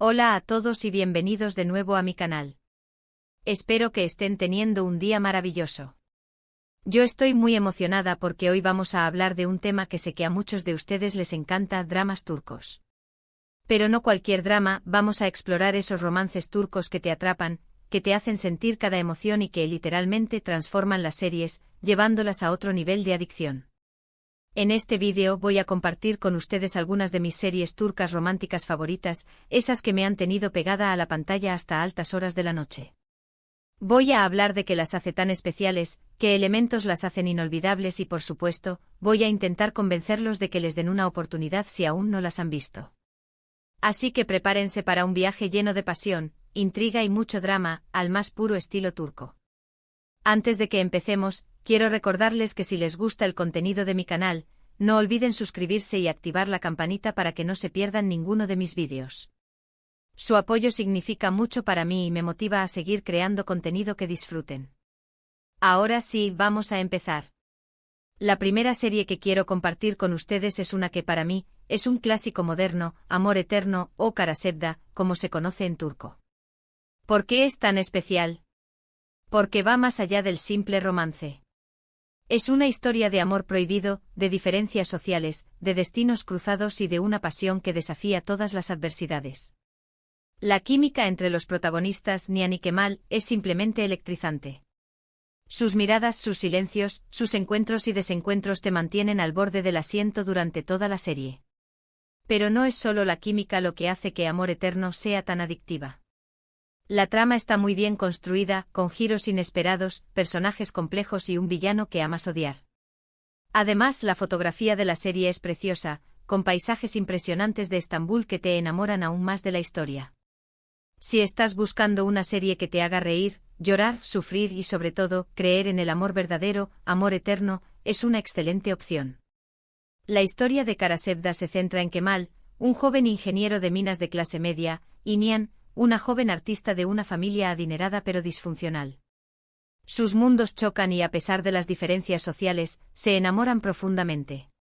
Hola a todos y bienvenidos de nuevo a mi canal. Espero que estén teniendo un día maravilloso. Yo estoy muy emocionada porque hoy vamos a hablar de un tema que sé que a muchos de ustedes les encanta: dramas turcos. Pero no cualquier drama, vamos a explorar esos romances turcos que te atrapan, que te hacen sentir cada emoción y que literalmente transforman las series, llevándolas a otro nivel de adicción. En este vídeo voy a compartir con ustedes algunas de mis series turcas románticas favoritas, esas que me han tenido pegada a la pantalla hasta altas horas de la noche. Voy a hablar de qué las hace tan especiales, qué elementos las hacen inolvidables y por supuesto, voy a intentar convencerlos de que les den una oportunidad si aún no las han visto. Así que prepárense para un viaje lleno de pasión, intriga y mucho drama, al más puro estilo turco. Antes de que empecemos, quiero recordarles que si les gusta el contenido de mi canal, no olviden suscribirse y activar la campanita para que no se pierdan ninguno de mis vídeos. Su apoyo significa mucho para mí y me motiva a seguir creando contenido que disfruten. Ahora sí, vamos a empezar. La primera serie que quiero compartir con ustedes es una que para mí, es un clásico moderno, Amor Eterno, o Kara Sevda, como se conoce en turco. ¿Por qué es tan especial? Porque va más allá del simple romance. Es una historia de amor prohibido, de diferencias sociales, de destinos cruzados y de una pasión que desafía todas las adversidades. La química entre los protagonistas, Nihan y Kemal, es simplemente electrizante. Sus miradas, sus silencios, sus encuentros y desencuentros te mantienen al borde del asiento durante toda la serie. Pero no es solo la química lo que hace que Amor Eterno sea tan adictiva. La trama está muy bien construida, con giros inesperados, personajes complejos y un villano que amas odiar. Además, la fotografía de la serie es preciosa, con paisajes impresionantes de Estambul que te enamoran aún más de la historia. Si estás buscando una serie que te haga reír, llorar, sufrir y sobre todo, creer en el amor verdadero, Amor Eterno, es una excelente opción. La historia de Kara Sevda se centra en Kemal, un joven ingeniero de minas de clase media, y Nihan, una joven artista de una familia adinerada pero disfuncional. Sus mundos chocan y a pesar de las diferencias sociales, se enamoran profundamente.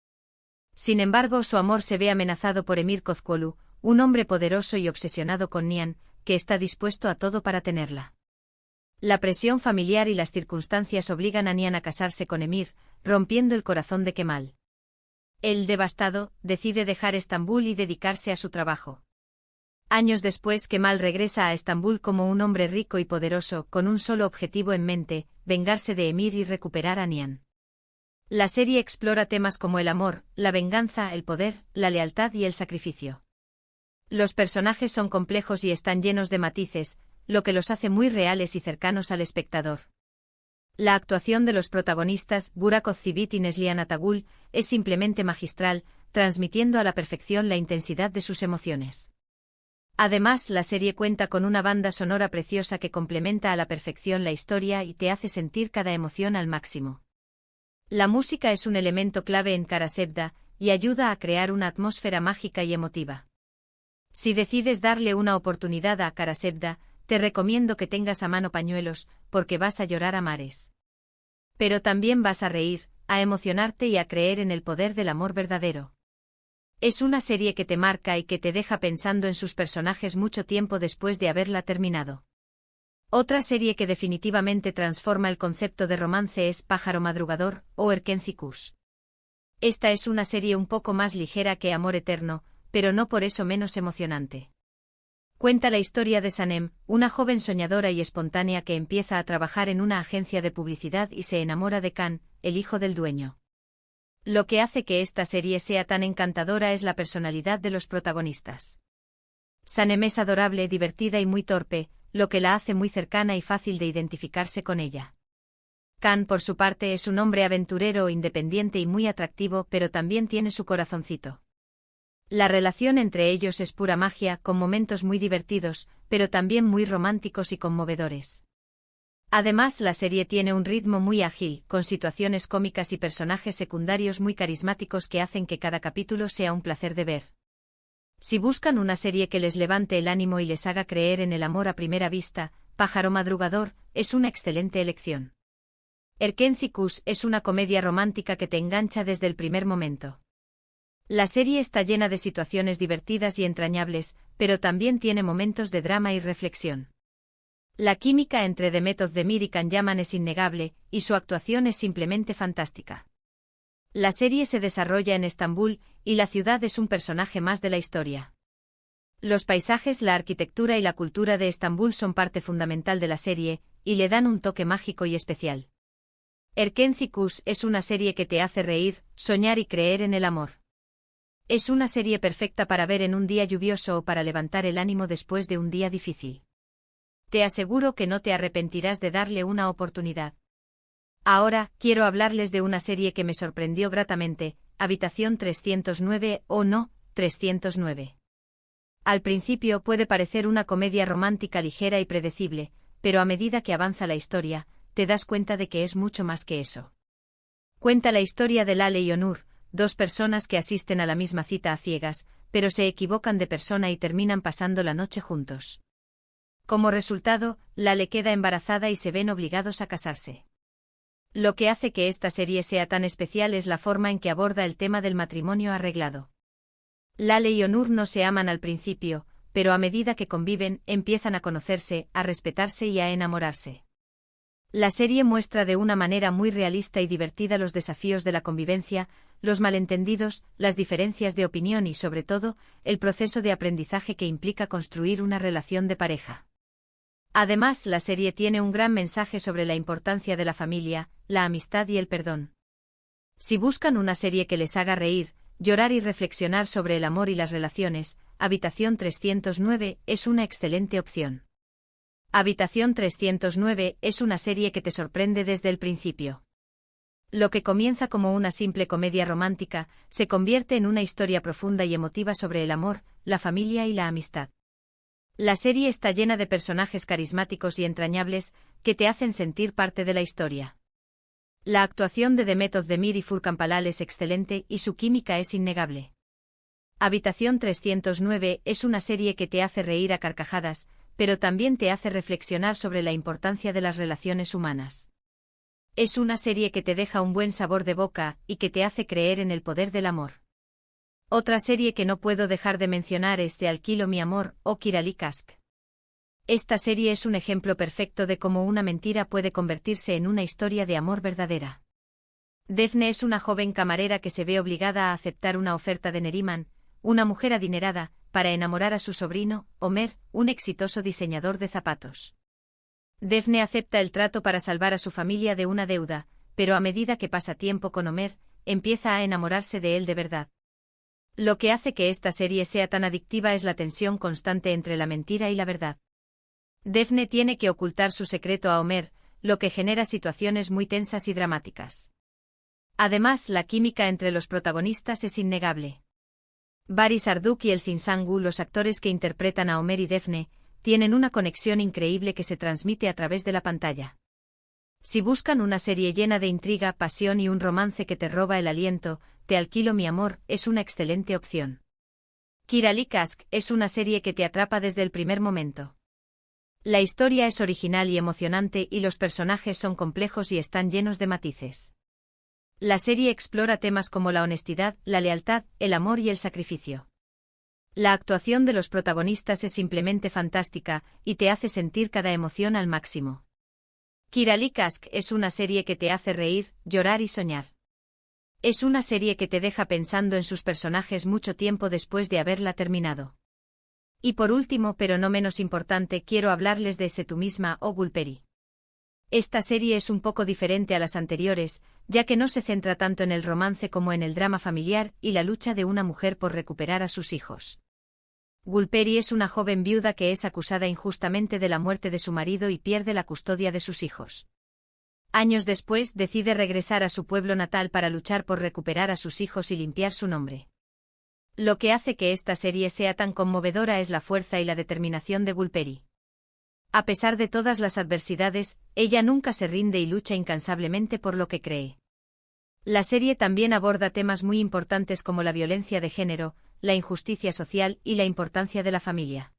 Sin embargo, su amor se ve amenazado por Emir Kozkolu, un hombre poderoso y obsesionado con Nihan, que está dispuesto a todo para tenerla. La presión familiar y las circunstancias obligan a Nihan a casarse con Emir, rompiendo el corazón de Kemal. Él, devastado, decide dejar Estambul y dedicarse a su trabajo. Años después, Kemal regresa a Estambul como un hombre rico y poderoso, con un solo objetivo en mente: vengarse de Emir y recuperar a Nihan. La serie explora temas como el amor, la venganza, el poder, la lealtad y el sacrificio. Los personajes son complejos y están llenos de matices, lo que los hace muy reales y cercanos al espectador. La actuación de los protagonistas, Burak Özçivit y Neslihan Atagul, es simplemente magistral, transmitiendo a la perfección la intensidad de sus emociones. Además, la serie cuenta con una banda sonora preciosa que complementa a la perfección la historia y te hace sentir cada emoción al máximo. La música es un elemento clave en Kara Sevda, y ayuda a crear una atmósfera mágica y emotiva. Si decides darle una oportunidad a Kara Sevda, te recomiendo que tengas a mano pañuelos, porque vas a llorar a mares. Pero también vas a reír, a emocionarte y a creer en el poder del amor verdadero. Es una serie que te marca y que te deja pensando en sus personajes mucho tiempo después de haberla terminado. Otra serie que definitivamente transforma el concepto de romance es Pájaro Madrugador, o Erkenci Kuş. Esta es una serie un poco más ligera que Amor Eterno, pero no por eso menos emocionante. Cuenta la historia de Sanem, una joven soñadora y espontánea que empieza a trabajar en una agencia de publicidad y se enamora de Can, el hijo del dueño. Lo que hace que esta serie sea tan encantadora es la personalidad de los protagonistas. Sanem es adorable, divertida y muy torpe, lo que la hace muy cercana y fácil de identificarse con ella. Can, por su parte, es un hombre aventurero, independiente y muy atractivo, pero también tiene su corazoncito. La relación entre ellos es pura magia, con momentos muy divertidos, pero también muy románticos y conmovedores. Además, la serie tiene un ritmo muy ágil, con situaciones cómicas y personajes secundarios muy carismáticos que hacen que cada capítulo sea un placer de ver. Si buscan una serie que les levante el ánimo y les haga creer en el amor a primera vista, Pájaro Madrugador es una excelente elección. Erkenci Kuş es una comedia romántica que te engancha desde el primer momento. La serie está llena de situaciones divertidas y entrañables, pero también tiene momentos de drama y reflexión. La química entre Demet Özdemir y Can Yaman es innegable, y su actuación es simplemente fantástica. La serie se desarrolla en Estambul, y la ciudad es un personaje más de la historia. Los paisajes, la arquitectura y la cultura de Estambul son parte fundamental de la serie, y le dan un toque mágico y especial. Erkenci Kuş es una serie que te hace reír, soñar y creer en el amor. Es una serie perfecta para ver en un día lluvioso o para levantar el ánimo después de un día difícil. Te aseguro que no te arrepentirás de darle una oportunidad. Ahora, quiero hablarles de una serie que me sorprendió gratamente, Habitación 309 o no, 309. Al principio puede parecer una comedia romántica ligera y predecible, pero a medida que avanza la historia, te das cuenta de que es mucho más que eso. Cuenta la historia de Lale y Onur, dos personas que asisten a la misma cita a ciegas, pero se equivocan de persona y terminan pasando la noche juntos. Como resultado, Lale queda embarazada y se ven obligados a casarse. Lo que hace que esta serie sea tan especial es la forma en que aborda el tema del matrimonio arreglado. Lale y Onur no se aman al principio, pero a medida que conviven, empiezan a conocerse, a respetarse y a enamorarse. La serie muestra de una manera muy realista y divertida los desafíos de la convivencia, los malentendidos, las diferencias de opinión y, sobre todo, el proceso de aprendizaje que implica construir una relación de pareja. Además, la serie tiene un gran mensaje sobre la importancia de la familia, la amistad y el perdón. Si buscan una serie que les haga reír, llorar y reflexionar sobre el amor y las relaciones, Habitación 309 es una excelente opción. Habitación 309 es una serie que te sorprende desde el principio. Lo que comienza como una simple comedia romántica, se convierte en una historia profunda y emotiva sobre el amor, la familia y la amistad. La serie está llena de personajes carismáticos y entrañables, que te hacen sentir parte de la historia. La actuación de Demet Özdemir y Furkan Palal es excelente y su química es innegable. Habitación 309 es una serie que te hace reír a carcajadas, pero también te hace reflexionar sobre la importancia de las relaciones humanas. Es una serie que te deja un buen sabor de boca y que te hace creer en el poder del amor. Otra serie que no puedo dejar de mencionar es Te alquilo mi amor, o Kiralik Aşk. Esta serie es un ejemplo perfecto de cómo una mentira puede convertirse en una historia de amor verdadera. Defne es una joven camarera que se ve obligada a aceptar una oferta de Neriman, una mujer adinerada, para enamorar a su sobrino, Ömer, un exitoso diseñador de zapatos. Defne acepta el trato para salvar a su familia de una deuda, pero a medida que pasa tiempo con Ömer, empieza a enamorarse de él de verdad. Lo que hace que esta serie sea tan adictiva es la tensión constante entre la mentira y la verdad. Defne tiene que ocultar su secreto a Ömer, lo que genera situaciones muy tensas y dramáticas. Además, la química entre los protagonistas es innegable. Barış Arduç y Elçin Sangu, los actores que interpretan a Ömer y Defne, tienen una conexión increíble que se transmite a través de la pantalla. Si buscan una serie llena de intriga, pasión y un romance que te roba el aliento, Te alquilo mi amor es una excelente opción. Kiralik Aşk es una serie que te atrapa desde el primer momento. La historia es original y emocionante y los personajes son complejos y están llenos de matices. La serie explora temas como la honestidad, la lealtad, el amor y el sacrificio. La actuación de los protagonistas es simplemente fantástica, y te hace sentir cada emoción al máximo. Kiralik Aşk es una serie que te hace reír, llorar y soñar. Es una serie que te deja pensando en sus personajes mucho tiempo después de haberla terminado. Y por último, pero no menos importante, quiero hablarles de Sé tú misma o Gulperi. Esta serie es un poco diferente a las anteriores, ya que no se centra tanto en el romance como en el drama familiar y la lucha de una mujer por recuperar a sus hijos. Gulperi es una joven viuda que es acusada injustamente de la muerte de su marido y pierde la custodia de sus hijos. Años después, decide regresar a su pueblo natal para luchar por recuperar a sus hijos y limpiar su nombre. Lo que hace que esta serie sea tan conmovedora es la fuerza y la determinación de Gulperi. A pesar de todas las adversidades, ella nunca se rinde y lucha incansablemente por lo que cree. La serie también aborda temas muy importantes como la violencia de género, la injusticia social y la importancia de la familia.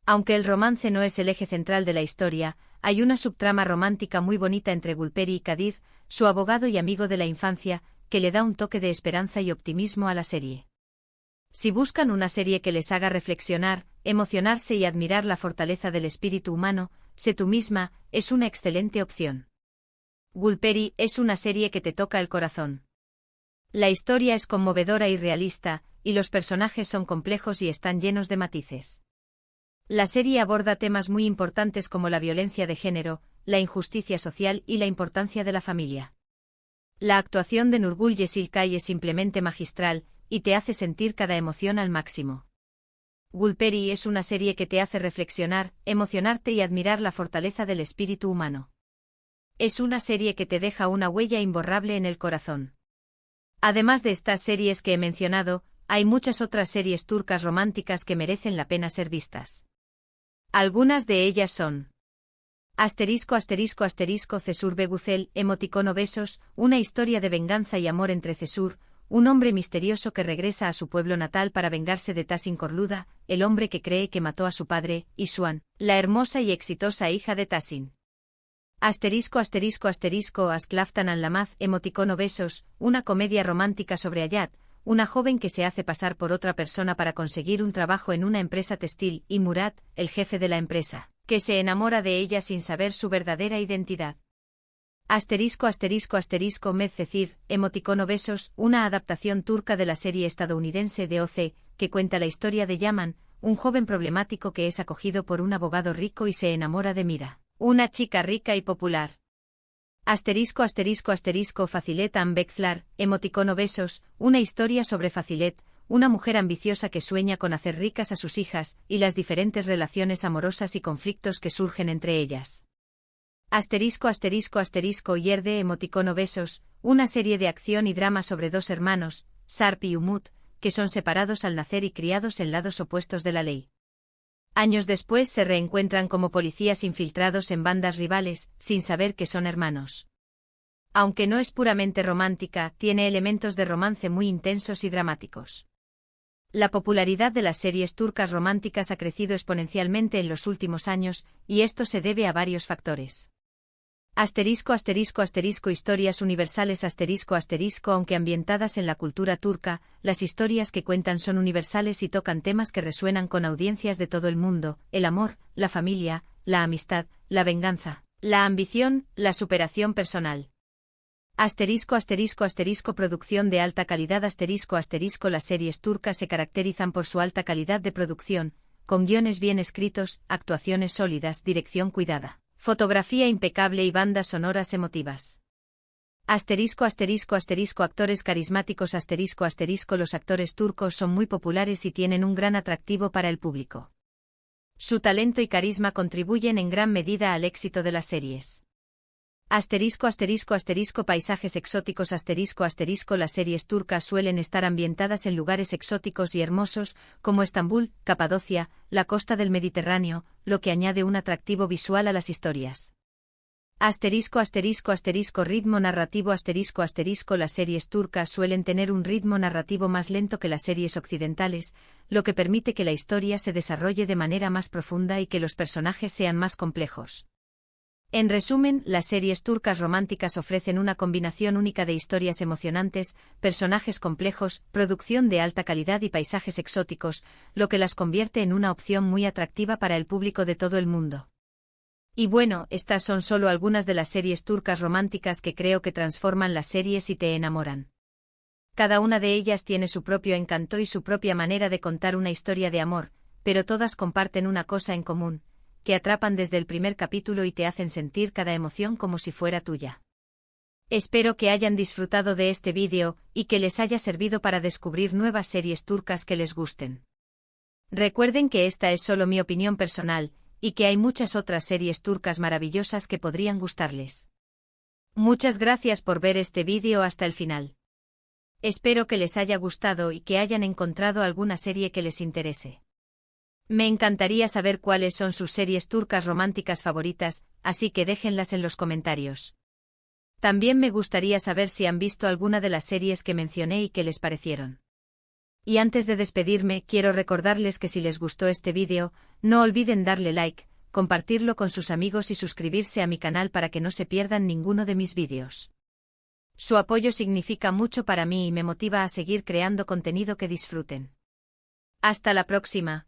Aunque el romance no es el eje central de la historia, hay una subtrama romántica muy bonita entre Gulperi y Kadir, su abogado y amigo de la infancia, que le da un toque de esperanza y optimismo a la serie. Si buscan una serie que les haga reflexionar, emocionarse y admirar la fortaleza del espíritu humano, Sé tú misma, es una excelente opción. Gulperi es una serie que te toca el corazón. La historia es conmovedora y realista, y los personajes son complejos y están llenos de matices. La serie aborda temas muy importantes como la violencia de género, la injusticia social y la importancia de la familia. La actuación de Nurgul Yesilkay es simplemente magistral, y te hace sentir cada emoción al máximo. Gulperi es una serie que te hace reflexionar, emocionarte y admirar la fortaleza del espíritu humano. Es una serie que te deja una huella imborrable en el corazón. Además de estas series que he mencionado, hay muchas otras series turcas románticas que merecen la pena ser vistas. Algunas de ellas son: Cesur Begucel, emoticono besos, una historia de venganza y amor entre Cesur, un hombre misterioso que regresa a su pueblo natal para vengarse de Tasin Korluda, el hombre que cree que mató a su padre, y Suan, la hermosa y exitosa hija de Tasin. Asklaftan al-Lamaz, emoticono besos, una comedia romántica sobre Ayat, una joven que se hace pasar por otra persona para conseguir un trabajo en una empresa textil, y Murat, el jefe de la empresa, que se enamora de ella sin saber su verdadera identidad. Medcecir, emoticono besos, una adaptación turca de la serie estadounidense de OC, que cuenta la historia de Yaman, un joven problemático que es acogido por un abogado rico y se enamora de Mira, una chica rica y popular. Facilet Ambekzlar, emoticono besos, una historia sobre Facilet, una mujer ambiciosa que sueña con hacer ricas a sus hijas, y las diferentes relaciones amorosas y conflictos que surgen entre ellas. Yerde, emoticono besos, una serie de acción y drama sobre dos hermanos, Sarp y Umut, que son separados al nacer y criados en lados opuestos de la ley. Años después se reencuentran como policías infiltrados en bandas rivales, sin saber que son hermanos. Aunque no es puramente romántica, tiene elementos de romance muy intensos y dramáticos. La popularidad de las series turcas románticas ha crecido exponencialmente en los últimos años, y esto se debe a varios factores. Historias universales aunque ambientadas en la cultura turca, las historias que cuentan son universales y tocan temas que resuenan con audiencias de todo el mundo: el amor, la familia, la amistad, la venganza, la ambición, la superación personal. Producción de alta calidad. Las series turcas se caracterizan por su alta calidad de producción, con guiones bien escritos, actuaciones sólidas, dirección cuidada, fotografía impecable y bandas sonoras emotivas. Actores carismáticos. Los actores turcos son muy populares y tienen un gran atractivo para el público. Su talento y carisma contribuyen en gran medida al éxito de las series. Paisajes exóticos. Las series turcas suelen estar ambientadas en lugares exóticos y hermosos, como Estambul, Capadocia, la costa del Mediterráneo, lo que añade un atractivo visual a las historias. Ritmo narrativo. Las series turcas suelen tener un ritmo narrativo más lento que las series occidentales, lo que permite que la historia se desarrolle de manera más profunda y que los personajes sean más complejos. En resumen, las series turcas románticas ofrecen una combinación única de historias emocionantes, personajes complejos, producción de alta calidad y paisajes exóticos, lo que las convierte en una opción muy atractiva para el público de todo el mundo. Y bueno, estas son solo algunas de las series turcas románticas que creo que transforman las series y te enamoran. Cada una de ellas tiene su propio encanto y su propia manera de contar una historia de amor, pero todas comparten una cosa en común: que atrapan desde el primer capítulo y te hacen sentir cada emoción como si fuera tuya. Espero que hayan disfrutado de este vídeo, y que les haya servido para descubrir nuevas series turcas que les gusten. Recuerden que esta es solo mi opinión personal, y que hay muchas otras series turcas maravillosas que podrían gustarles. Muchas gracias por ver este vídeo hasta el final. Espero que les haya gustado y que hayan encontrado alguna serie que les interese. Me encantaría saber cuáles son sus series turcas románticas favoritas, así que déjenlas en los comentarios. También me gustaría saber si han visto alguna de las series que mencioné y qué les parecieron. Y antes de despedirme, quiero recordarles que si les gustó este vídeo, no olviden darle like, compartirlo con sus amigos y suscribirse a mi canal para que no se pierdan ninguno de mis vídeos. Su apoyo significa mucho para mí y me motiva a seguir creando contenido que disfruten. Hasta la próxima.